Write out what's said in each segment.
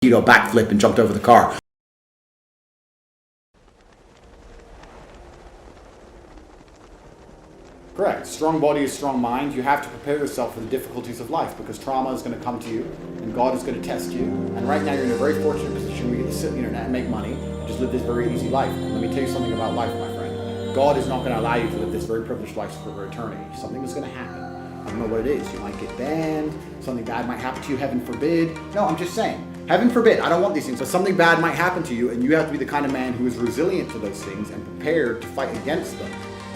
backflip and jumped over the car. Correct. Strong body is strong mind. You have to prepare yourself for the difficulties of life because trauma is going to come to you and God is going to test you. And right now you're in a very fortunate position where you get to sit on the internet and make money and just live this very easy life. And let me tell you something about life, my friend. God is not going to allow you to live this very privileged life for eternity. Something is going to happen. I don't know what it is. You might get banned. Something bad might happen to you. Heaven forbid. No, I'm just saying. Heaven forbid. I don't want these things. But something bad might happen to you and you have to be the kind of man who is resilient to those things and prepared to fight against them.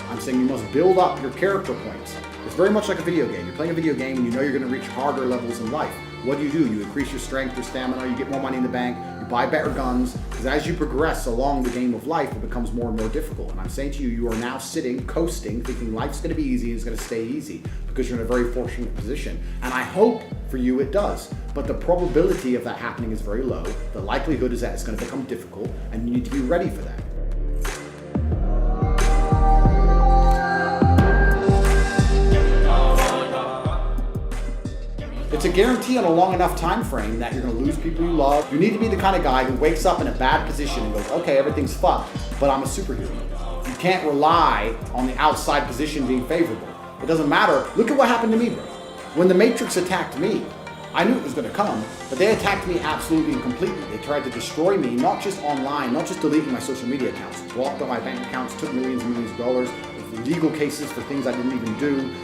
I'm saying you must build up your character points. It's very much like a video game. You're playing a video game and you know you're going to reach harder levels in life. What do? You increase your strength, your stamina, you get more money in the bank, you buy better guns, because as you progress along the game of life, it becomes more and more difficult. And I'm saying to you, you are now sitting, coasting, thinking life's going to be easy and it's going to stay easy because you're in a very fortunate position. And I hope for you it does. But the probability of that happening is very low. The likelihood is that it's going to become difficult and you need to be ready for that. It's a guarantee on a long enough time frame that you're going to lose people you love. You need to be the kind of guy who wakes up in a bad position and goes, okay, everything's fucked, but I'm a superhero. You can't rely on the outside position being favorable. It doesn't matter. Look at what happened to me, bro. When the Matrix attacked me, I knew it was going to come, but they attacked me absolutely and completely. They tried to destroy me, not just online, not just deleting my social media accounts, blocked all my bank accounts, took millions and millions of dollars, legal cases for things I didn't even do,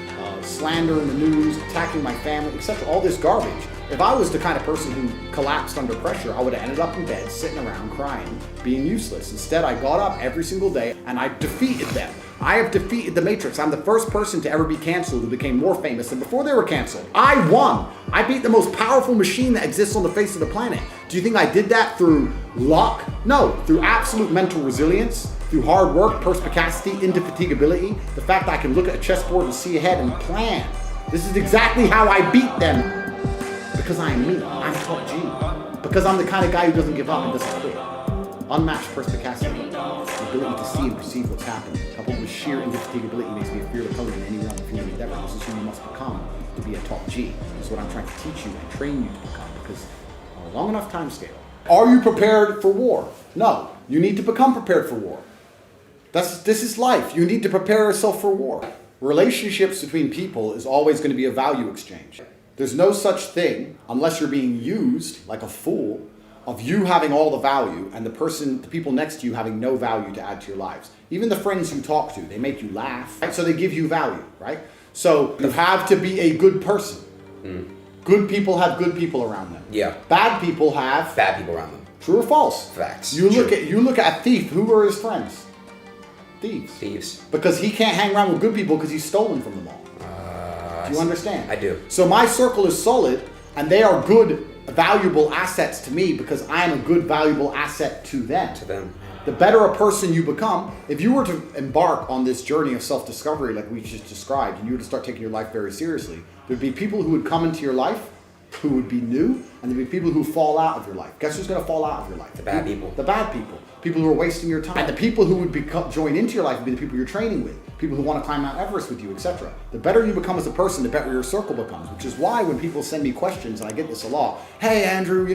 slander in the news, attacking my family, etc. All this garbage. If I was the kind of person who collapsed under pressure, I would have ended up in bed, sitting around crying, being useless. Instead, I got up every single day and I defeated them. I have defeated the Matrix. I'm the first person to ever be canceled who became more famous than before they were canceled. I won. I beat the most powerful machine that exists on the face of the planet. Do you think I did that through luck? No, through absolute mental resilience, through hard work, perspicacity, indefatigability, the fact that I can look at a chessboard and see ahead and plan. This is exactly how I beat them. Because I am me. I'm top G. Because I'm the kind of guy who doesn't give up and doesn't quit. Unmatched perspicacity, the ability to see and perceive what's happening, coupled with sheer indefatigability makes me a fear to color in any realm of human endeavor. This is who you must become to be a top G. This is what I'm trying to teach you and train you to become because on a long enough time scale. Are you prepared for war? No. You need to become prepared for war. This is life. You need to prepare yourself for war. Relationships between people is always going to be a value exchange. There's no such thing, unless you're being used like a fool, of you having all the value and the people next to you having no value to add to your lives. Even the friends you talk to, they make you laugh, right? So they give you value, right? So you have to be a good person. Good people have good people around them. Yeah. Bad people have bad people around them. True or false? Facts. You look at a thief. Who are his friends? Thieves. Because he can't hang around with good people because he's stolen from them all. Do you understand? I do. So my circle is solid, and they are good, valuable assets to me because I am a good, valuable asset to them. The better a person you become, if you were to embark on this journey of self-discovery like we just described, and you were to start taking your life very seriously, there'd be people who would come into your life who would be new, and there'd be people who fall out of your life. Guess who's going to fall out of your life? The bad people. The bad people. People who are wasting your time. And the people who would join into your life would be the people you're training with. People who want to climb Mount Everest with you, etc. The better you become as a person, the better your circle becomes. Which is why when people send me questions, and I get this a lot, hey Andrew,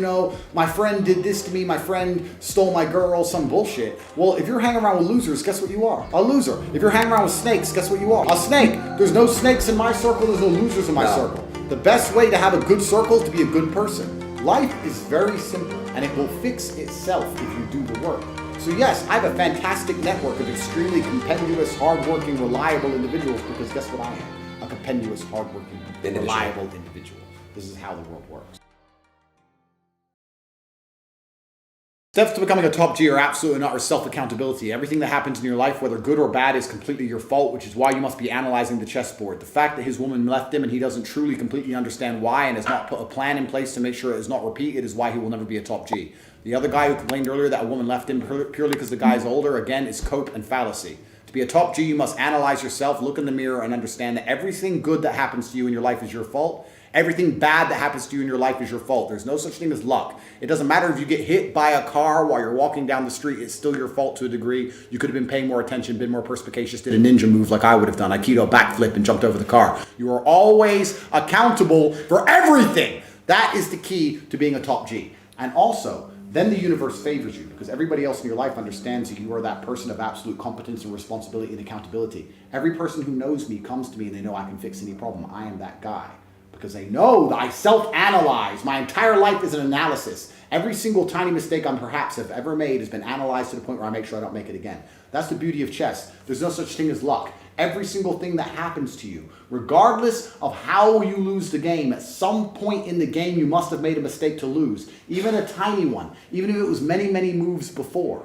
my friend did this to me, my friend stole my girl, some bullshit. Well, if you're hanging around with losers, guess what you are? A loser. If you're hanging around with snakes, guess what you are? A snake. There's no snakes in my circle, there's no losers in my circle. The best way to have a good circle is to be a good person. Life is very simple, and it will fix itself if you do the work. So yes, I have a fantastic network of extremely compendious, hardworking, reliable individuals because guess what I am? A compendious, hardworking, reliable individual. This is how the world works. Steps to becoming a top G are absolutely not self-accountability. Everything that happens in your life, whether good or bad, is completely your fault, which is why you must be analyzing the chessboard. The fact that his woman left him and he doesn't truly completely understand why and has not put a plan in place to make sure it is not repeated is why he will never be a top G. The other guy who complained earlier that a woman left him purely because the guy is older, again, is cope and fallacy. To be a top G, you must analyze yourself, look in the mirror, and understand that everything good that happens to you in your life is your fault. Everything bad that happens to you in your life is your fault. There's no such thing as luck. It doesn't matter if you get hit by a car while you're walking down the street. It's still your fault to a degree. You could have been paying more attention, been more perspicacious, did a ninja move like I would have done. Aikido backflip and jumped over the car. You are always accountable for everything. That is the key to being a top G. And also, then the universe favors you because everybody else in your life understands that you are that person of absolute competence and responsibility and accountability. Every person who knows me comes to me and they know I can fix any problem. I am that guy because they know that I self-analyze. My entire life is an analysis. Every single tiny mistake I perhaps have ever made has been analyzed to the point where I make sure I don't make it again. That's the beauty of chess. There's no such thing as luck. Every single thing that happens to you, regardless of how you lose the game, at some point in the game you must have made a mistake to lose, even a tiny one, even if it was many, many moves before.